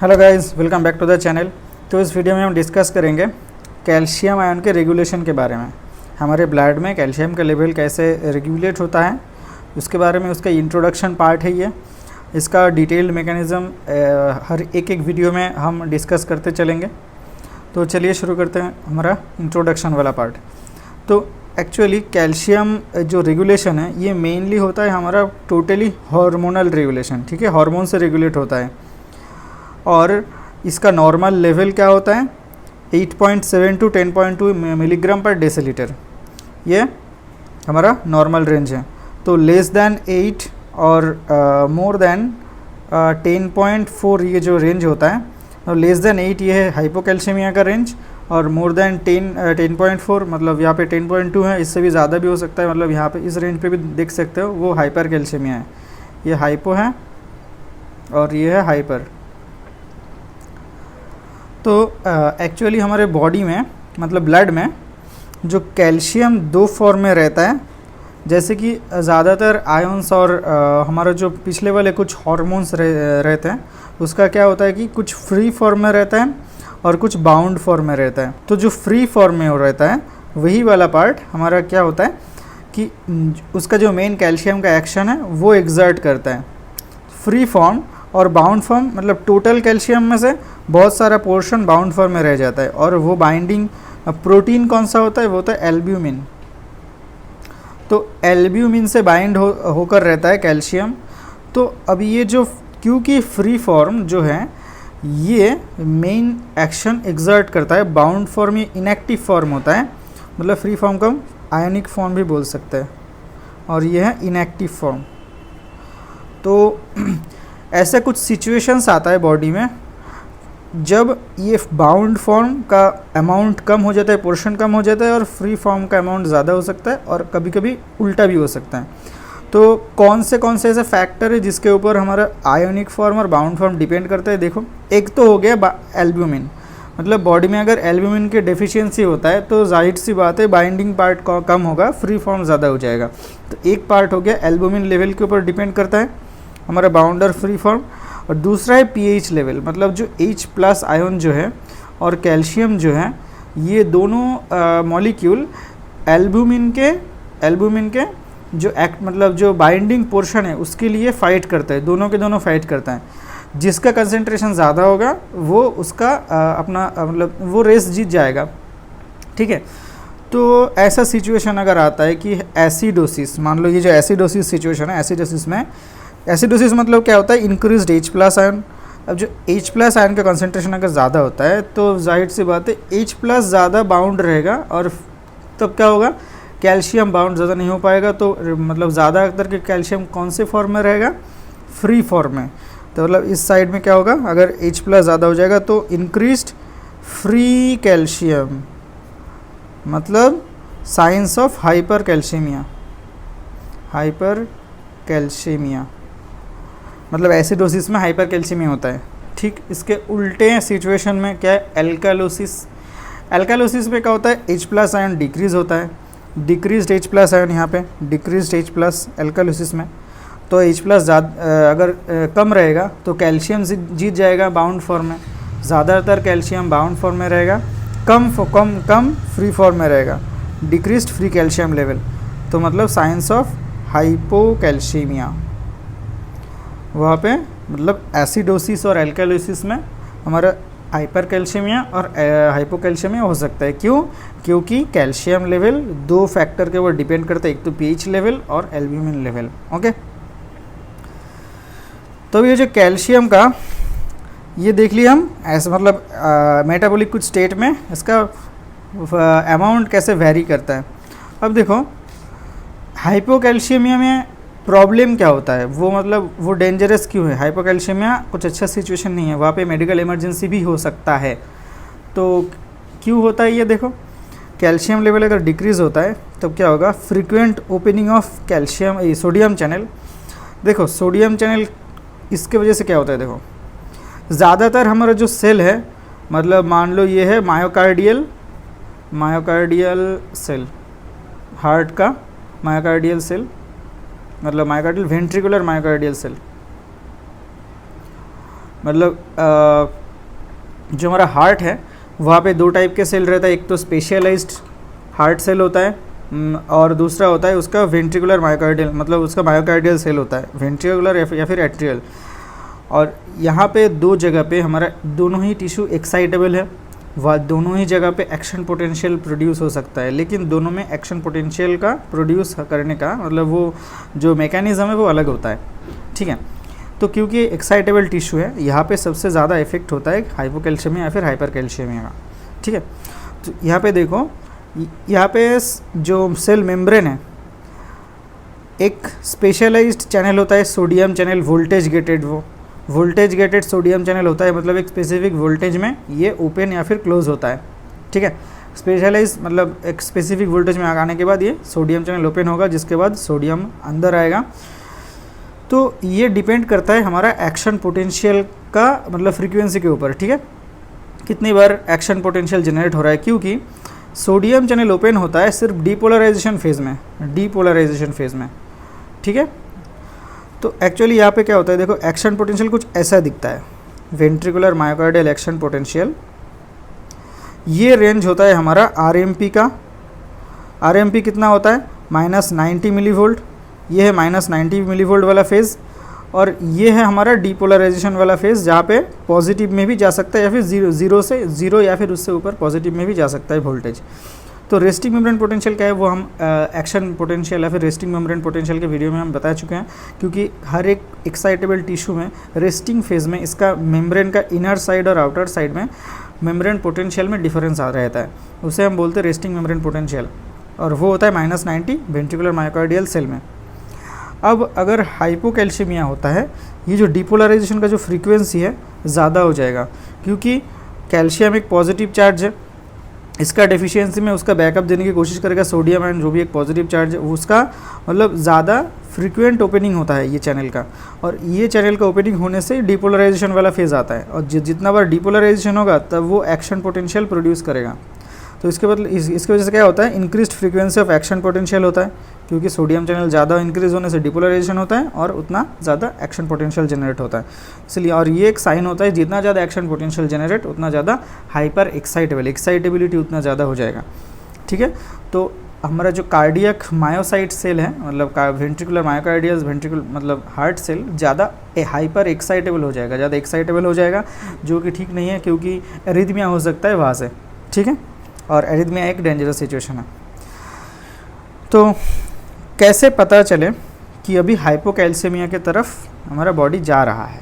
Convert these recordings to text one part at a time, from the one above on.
Hello guys, welcome back to the channel. तो इस video में हम डिस्कस करेंगे कैल्शियम आयन के रेगुलेशन के बारे में। हमारे ब्लड में कैल्शियम का लेवल कैसे रेगुलेट होता है उसके बारे में, उसका इंट्रोडक्शन पार्ट है ये। इसका डिटेल्ड मैकेनिज़्म हर एक वीडियो में हम डिस्कस करते चलेंगे। तो चलिए शुरू करते हैं हमारा इंट्रोडक्शन वाला पार्ट। तो एक्चुअली कैल्शियम जो रेगुलेशन है ये मेनली होता है हमारा टोटली हार्मोनल रेगुलेशन, ठीक है, हार्मोन से रेगुलेट होता है। और इसका नॉर्मल लेवल क्या होता है 8.7 टू 10.2 मिलीग्राम पर डेसीलीटर, ये हमारा नॉर्मल रेंज है। तो लेस देन 8 और मोर देन 10.4 ये जो रेंज होता है, और लेस देन 8 ये है हाइपोकैल्शियमिया का रेंज, और मोर देन 10.4 मतलब यहाँ पे 10.2 है, इससे भी ज़्यादा भी हो सकता है, मतलब यहाँ पे इस रेंज पे भी देख सकते हो वो हाइपर कैल्शियमिया है। ये हाइपो है और ये है हाइपर। तो एक्चुअली हमारे बॉडी में मतलब ब्लड में जो कैल्शियम दो फॉर्म में रहता है, जैसे कि ज़्यादातर आयंस और हमारा जो पिछले वाले कुछ हार्मोन्स रहते हैं उसका क्या होता है कि कुछ फ्री फॉर्म में रहता है और कुछ बाउंड फॉर्म में रहता है। तो जो फ्री फॉर्म में हो रहता है वही वाला पार्ट हमारा क्या होता है कि उसका जो मेन कैल्शियम का एक्शन है वो एग्जर्ट करता है। फ्री फॉर्म और बाउंड फॉर्म मतलब टोटल कैल्शियम में से बहुत सारा पोर्शन बाउंड फॉर्म में रह जाता है, और वो बाइंडिंग प्रोटीन कौन सा होता है, वो होता है एल्ब्यूमिन। तो एल्ब्यूमिन से बाइंड होकर रहता है कैल्शियम। तो अब ये जो क्योंकि फ्री फॉर्म जो है ये मेन एक्शन एग्जर्ट करता है, बाउंड फॉर्म ये इनएक्टिव फॉर्म होता है, मतलब फ्री फॉर्म को हम आयनिक फॉर्म भी बोल सकते हैं, और ये है इनएक्टिव फॉर्म। तो ऐसे कुछ सिचुएशंस आता है बॉडी में जब ये बाउंड फॉर्म का अमाउंट कम हो जाता है, पोर्शन कम हो जाता है, और फ्री फॉर्म का अमाउंट ज़्यादा हो सकता है, और कभी कभी उल्टा भी हो सकता है। तो कौन से ऐसे फैक्टर है जिसके ऊपर हमारा आयोनिक फॉर्म और बाउंड फॉर्म डिपेंड करता है? देखो, एक तो हो गया एल्ब्यूमिन, मतलब बॉडी में अगर एल्ब्यूमिन की डेफिशिएंसी होता है तो जाहिर सी बात है बाइंडिंग पार्ट कम होगा, फ्री फॉर्म ज़्यादा हो जाएगा। तो एक पार्ट हो गया एल्ब्यूमिन लेवल के ऊपर डिपेंड करता है हमारा बाउंड और फ्री फॉर्म। और दूसरा है पीएच लेवल, मतलब जो H+ आयन जो है और कैल्शियम जो है, ये दोनों मॉलिक्यूल एल्ब्यूमिन के जो मतलब जो बाइंडिंग पोर्शन है उसके लिए फ़ाइट करता है, दोनों के दोनों फाइट करता है। जिसका कंसंट्रेशन ज़्यादा होगा वो उसका अपना मतलब वो रेस जीत जाएगा, ठीक है। तो ऐसा सिचुएशन अगर आता है कि एसिडोसिस, मान लो ये जो एसिडोसिस सिचुएशन है, एसिडोसिस मतलब क्या होता है इंक्रीज्ड H+ आयन। अब जो H+ आयन का कंसंट्रेशन अगर ज़्यादा होता है तो जाहिर सी बात है H+ ज़्यादा बाउंड रहेगा, और तब क्या होगा कैल्शियम बाउंड ज़्यादा नहीं हो पाएगा। तो मतलब ज़्यादा अगर के कैल्शियम कौन से फॉर्म में रहेगा, फ्री फॉर्म में। तो मतलब इस साइड में क्या होगा, अगर H+ ज़्यादा हो जाएगा तो इंक्रीज्ड फ्री कैल्शियम, मतलब साइंस ऑफ हाइपर कैल्शियमिया, मतलब एसिडोसिस में हाइपर कैल्शियमिया होता है, ठीक। इसके उल्टे सिचुएशन में क्या है एल्कालोसिस में क्या होता है H+ आयन डिक्रीज़ होता है, डिक्रीज्ड H+ आयन यहाँ पे डिक्रीज्ड H+ एल्कालोसिस में। तो H+ ज़्यादा अगर कम रहेगा तो कैल्शियम जीत जाएगा बाउंड फॉर्म में, ज़्यादातर कैल्शियम बाउंड फॉर्म में रहेगा, कम फ्री फॉर्म में रहेगा, डिक्रीज्ड फ्री कैल्शियम लेवल। तो मतलब साइंस ऑफ हाइपोकैल्शियमिया वहाँ पे, मतलब एसिडोसिस और एल्कालोसिस में हमारा हाइपर कैल्शियमिया और हाइपोकैल्शियमिया हो सकता है। क्यों? क्योंकि कैल्शियम लेवल दो फैक्टर के ऊपर डिपेंड करता है, एक तो पीएच लेवल और एल्ब्यूमिन लेवल, ओके। तो ये जो कैल्शियम का ये देख लिया हम ऐसे, मतलब मेटाबॉलिक कुछ स्टेट में इसका अमाउंट कैसे वेरी करता है। अब देखो हाइपोकैल्शियमिया में प्रॉब्लम क्या होता है, वो मतलब वो डेंजरस क्यों है? हाइपोकैल्शियमिया कुछ अच्छा सिचुएशन नहीं है, वहाँ पे मेडिकल इमरजेंसी भी हो सकता है। तो क्यों होता है ये देखो, कैल्शियम लेवल अगर डिक्रीज़ होता है तो क्या होगा, frequent opening of sodium channel. देखो सोडियम चैनल इसके वजह से क्या होता है, देखो ज़्यादातर हमारा जो सेल है, मतलब मान लो ये है मायोकार्डियल सेल, हार्ट का मायोकार्डियल सेल, मतलब मायोकार्डियल वेंट्रिकुलर मायोकार्डियल सेल। मतलब जो हमारा हार्ट है वहाँ पे दो टाइप के सेल रहता है, एक तो स्पेशलाइज्ड हार्ट सेल होता है और दूसरा होता है उसका वेंट्रिकुलर मायोकार्डियल, मतलब उसका मायोकार्डियल सेल होता है, वेंट्रिकुलर या फिर एट्रियल। और यहाँ पे दो जगह पे हमारा दोनों ही टिश्यू एक्साइटेबल है, वह दोनों ही जगह पे एक्शन पोटेंशियल प्रोड्यूस हो सकता है, लेकिन दोनों में एक्शन पोटेंशियल का प्रोड्यूस करने का मतलब वो जो मैकेनिज़्म है वो अलग होता है, ठीक है। तो क्योंकि एक्साइटेबल टिश्यू है, यहाँ पे सबसे ज़्यादा इफेक्ट होता है हाइपोकैल्शियमिया या फिर हाइपरकैल्शियमिया का, ठीक है। तो यहाँ पे देखो, यहाँ पे जो सेल मेम्ब्रेन है, एक स्पेशलाइज्ड चैनल होता है सोडियम चैनल, वोल्टेज गेटेड, वो वोल्टेज गेटेड सोडियम चैनल होता है, मतलब एक स्पेसिफिक वोल्टेज में ये ओपन या फिर क्लोज होता है, ठीक है। स्पेशलाइज मतलब एक स्पेसिफिक वोल्टेज में आने के बाद ये सोडियम चैनल ओपन होगा, जिसके बाद सोडियम अंदर आएगा। तो ये डिपेंड करता है हमारा एक्शन पोटेंशियल का मतलब फ्रीक्वेंसी के ऊपर, ठीक है, कितनी बार एक्शन पोटेंशियल जनरेट हो रहा है, क्योंकि सोडियम चैनल ओपन होता है सिर्फ डीपोलराइजेशन फेज़ में, ठीक है। तो एक्चुअली यहाँ पे क्या होता है, देखो एक्शन पोटेंशियल कुछ ऐसा दिखता है, वेंट्रिकुलर मायोकार्डियल एक्शन पोटेंशियल, ये रेंज होता है हमारा आरएमपी का। आरएमपी कितना होता है, -90 मिलीवोल्ट, ये है -90 मिलीवोल्ट वाला फेज़, और ये है हमारा डीपोलराइजेशन वाला फेज़, जहाँ पे पॉजिटिव में भी जा सकता है या फिर ज़ीरो या फिर उससे ऊपर पॉजिटिव में भी जा सकता है वोल्टेज। तो रेस्टिंग मेम्ब्रेन पोटेंशियल क्या है वो हम एक्शन पोटेंशियल या फिर रेस्टिंग मेम्ब्रेन पोटेंशियल के वीडियो में हम बता चुके हैं, क्योंकि हर एक एक्साइटेबल टिश्यू में रेस्टिंग फेज़ में इसका मेम्ब्रेन का इनर साइड और आउटर साइड में मेम्ब्रेन पोटेंशियल में डिफरेंस आ रहता है, उसे हम बोलते हैं रेस्टिंग मेम्ब्रेन पोटेंशियल, और वो होता है -90 वेंट्रिकुलर मायोकार्डियल सेल में। अब अगर हाइपोकैल्शियमिया होता है, ये जो डिपोलराइजेशन का जो फ्रीक्वेंसी है ज़्यादा हो जाएगा, क्योंकि कैल्शियम एक पॉजिटिव चार्ज है, इसका डेफिशिएंसी में उसका बैकअप देने की कोशिश करेगा सोडियम एंड जो भी एक पॉजिटिव चार्ज है उसका मतलब ज़्यादा फ्रीक्वेंट ओपनिंग होता है ये चैनल का, और ये चैनल का ओपनिंग होने से डिपोलराइजेशन वाला फेज़ आता है, और जितना बार डिपोलराइजेशन होगा तब वो एक्शन पोटेंशियल प्रोड्यूस करेगा। तो इसके बदले इसकी वजह से क्या होता है, increased frequency of action potential होता है, क्योंकि सोडियम चैनल ज़्यादा इंक्रीज होने से डिपोलराइजेशन होता है और उतना ज़्यादा एक्शन पोटेंशियल जनरेट होता है, इसलिए। और ये एक साइन होता है, जितना ज़्यादा एक्शन पोटेंशियल जनरेट उतना ज़्यादा हाइपर एक्साइटेबिलिटी उतना ज़्यादा हो जाएगा, ठीक है। तो हमारा जो कार्डियक मायोसाइट सेल है, मतलब वेंट्रिकुलर मायोकार्डियल वेंट्रिकुलर मतलब हार्ट सेल ज़्यादा हाइपर एक्साइटेबल हो जाएगा, ज़्यादा एक्साइटेबल हो जाएगा, जो कि ठीक नहीं है, क्योंकि एरिथमिया हो सकता है वहाँ से, ठीक है। और एरिथमिया एक डेंजरस सिचुएशन है। तो कैसे पता चले कि अभी हाइपोकैल्शियमिया की तरफ हमारा बॉडी जा रहा है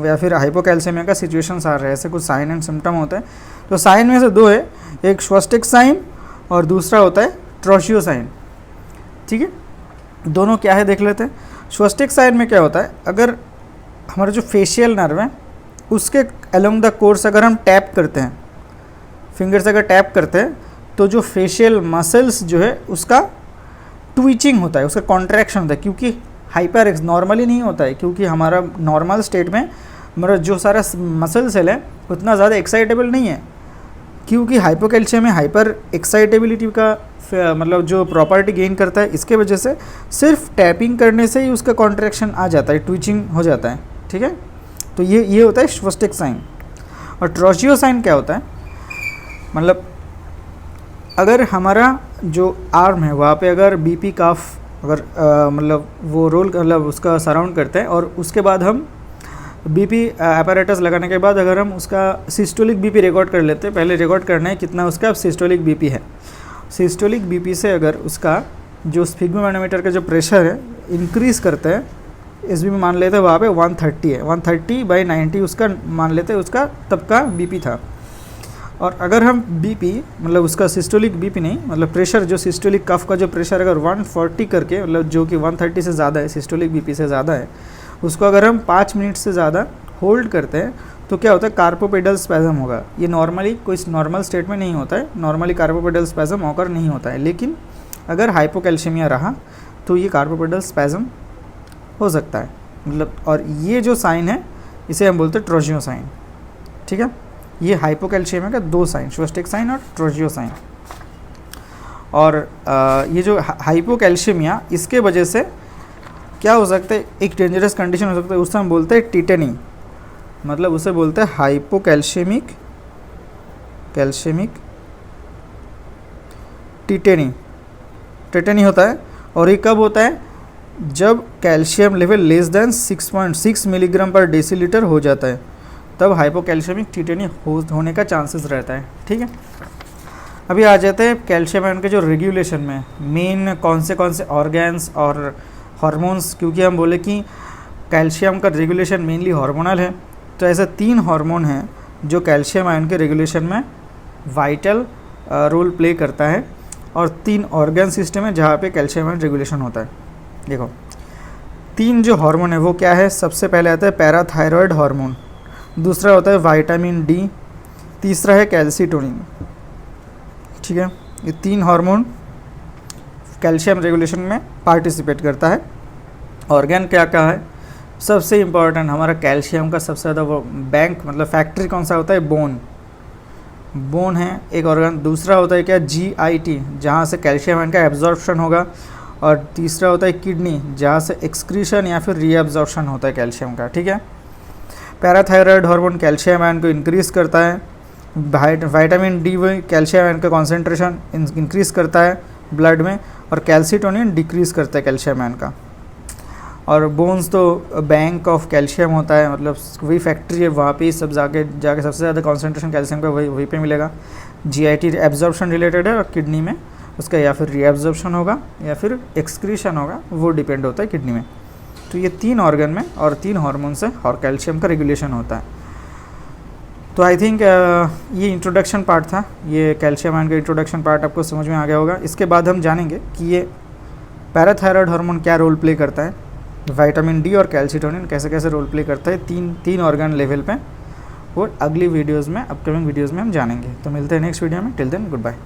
या फिर हाइपोकैल्शियमिया का सिचुएशन आ रहा है, ऐसे कुछ साइन एंड सिम्टम होते हैं। तो साइन में से दो है, एक श्वस्टिक साइन और दूसरा होता है ट्रोशियो साइन, ठीक है। दोनों क्या है देख लेते हैं। श्वस्टिक साइन में क्या होता है, अगर हमारा जो फेशियल नर्व है उसके अलोंग द कोर्स अगर हम टैप करते हैं, फिंगर से अगर टैप करते हैं, तो जो फेशियल मसल्स जो है उसका ट्विचिंग होता है, उसका कॉन्ट्रैक्शन होता है, क्योंकि हाइपर नॉर्मली नहीं होता है, क्योंकि हमारा नॉर्मल स्टेट में हमारा जो सारा मसल सेल है उतना ज़्यादा एक्साइटेबल नहीं है, क्योंकि हाइपोकैल्शियम में हाइपर एक्साइटेबिलिटी का मतलब जो प्रॉपर्टी गेन करता है, इसके वजह से सिर्फ टैपिंग करने से ही उसका कॉन्ट्रैक्शन आ जाता है, ट्विचिंग हो जाता है, ठीक है। तो ये होता है श्वस्टिक साइन। और ट्रोशियो साइन क्या होता है, मतलब अगर हमारा जो आर्म है वहाँ पे अगर बीपी काफ अगर मतलब वो रोल मतलब उसका सराउंड करते हैं, और उसके बाद हम बीपी अपैरेटस लगाने के बाद अगर हम उसका सिस्टोलिक बीपी रिकॉर्ड कर लेते हैं, पहले रिकॉर्ड करना है कितना उसका सिस्टोलिक बीपी है। सिस्टोलिक बीपी से अगर उसका जो स्फिग्मोमैनोमीटर का जो प्रेशर है इंक्रीज़ करते हैं, एसबी में मान लेते हैं वहाँ पे 130 है, 130/90 उसका मान लेते हैं, उसका तब का बीपी था। और अगर हम बीपी मतलब उसका सिस्टोलिक बीपी नहीं, मतलब प्रेशर जो सिस्टोलिक कफ का जो प्रेशर अगर 140 करके मतलब जो कि 130 से ज़्यादा है, सिस्टोलिक बीपी से ज़्यादा है, उसको अगर हम 5 मिनट से ज़्यादा होल्ड करते हैं तो क्या होता है, कार्पोपेडल स्पैज़म होगा। ये नॉर्मली कोई नॉर्मल स्टेट में नहीं होता है, नॉर्मली कार्पोपेडल स्पैज़म ऑकर नहीं होता है, लेकिन अगर हाइपोकैल्शियमिया रहा तो ये कार्पोपेडल स्पैज़म हो सकता है, मतलब। और ये जो साइन है इसे हम बोलते हैं ट्रोशियो साइन, ठीक है। ये हाइपोकैल्शियमिया का दो साइन, श्वस्टिक साइन और ट्रोशियो साइन। और ये जो हाइपोकैल्शियमिया, इसके वजह से क्या हो सकता है, एक डेंजरस कंडीशन हो सकता है, उससे हम बोलते हैं टिटेनी। मतलब उसे बोलते हैं हाइपोकैल्शियमिक टेटेनी होता है। और ये कब होता है? जब calcium level less than 6.6 milligram पर डेसीलीटर हो जाता है, तब हाइपोकैल्शियमिक टेटेनी होने का चांसेस रहता है। ठीक है, अभी आ जाते हैं कैल्शियम आयन के जो रेगुलेशन में मेन कौन से ऑर्गन्स और हार्मोन्स, क्योंकि हम बोले कि कैल्शियम का रेगुलेशन मेनली हार्मोनल है, तो ऐसे 3 हार्मोन हैं जो कैल्शियम आयन के रेगुलेशन में वाइटल रोल प्ले करता है, और 3 ऑर्गन सिस्टम है जहाँ पे कैल्शियम आयन रेगुलेशन होता है। देखो 3 जो हार्मोन है वो क्या है? सबसे पहले आता है पैराथायरॉयड हार्मोन, दूसरा होता है विटामिन डी, तीसरा है कैल्सीटोनिन। ठीक है, ये 3 हार्मोन कैल्शियम रेगुलेशन में पार्टिसिपेट करता है। ऑर्गन क्या क्या है? सबसे इम्पॉर्टेंट हमारा कैल्शियम का सबसे ज़्यादा वो बैंक मतलब फैक्ट्री कौन सा होता है? बोन है एक ऑर्गन। दूसरा होता है क्या? GIT, जहाँ से कैल्शियम आयन का एब्जॉर्प्शन होगा। और तीसरा होता है किडनी, जहाँ से एक्सक्रीशन या फिर रीअब्जॉर्प्शन होता है कैल्शियम का। ठीक है, पैराथायरॉयड हार्मोन कैल्शियम आयन को इंक्रीज़ करता है। विटामिन डी वही कैल्शियम आयन का कॉन्सेंट्रेशन इंक्रीज़ करता है ब्लड में, और कैल्सीटोनिन डिक्रीज़ करता है कैल्शियम आयन का। और बोन्स तो बैंक ऑफ कैल्शियम होता है, मतलब वही फैक्ट्री है, वहाँ पे ही सब जाके सबसे ज़्यादा कॉन्सेंट्रेशन कैल्शियम का वहीं पे मिलेगा। GIT एब्जॉर्प्शन रिलेटेड है, और किडनी में उसका या फिर रीएब्जॉर्प्शन होगा या फिर एक्सक्रीशन होगा, वो डिपेंड होता है किडनी में। तो ये 3 ऑर्गन में और 3 हार्मोन से और कैल्शियम का रेगुलेशन होता है। तो आई थिंक ये इंट्रोडक्शन पार्ट था, ये कैल्शियम आयन का इंट्रोडक्शन पार्ट आपको समझ में आ गया होगा। इसके बाद हम जानेंगे कि ये पैराथायरॉयड हार्मोन क्या रोल प्ले करता है, विटामिन डी और कैल्सीटोनिन कैसे कैसे रोल प्ले करता है तीन ऑर्गन लेवल पे, वो अगली वीडियोज़ में अपकमिंग वीडियोज़ में हम जानेंगे। तो मिलते हैं नेक्स्ट वीडियो में, टिल देन गुड बाय।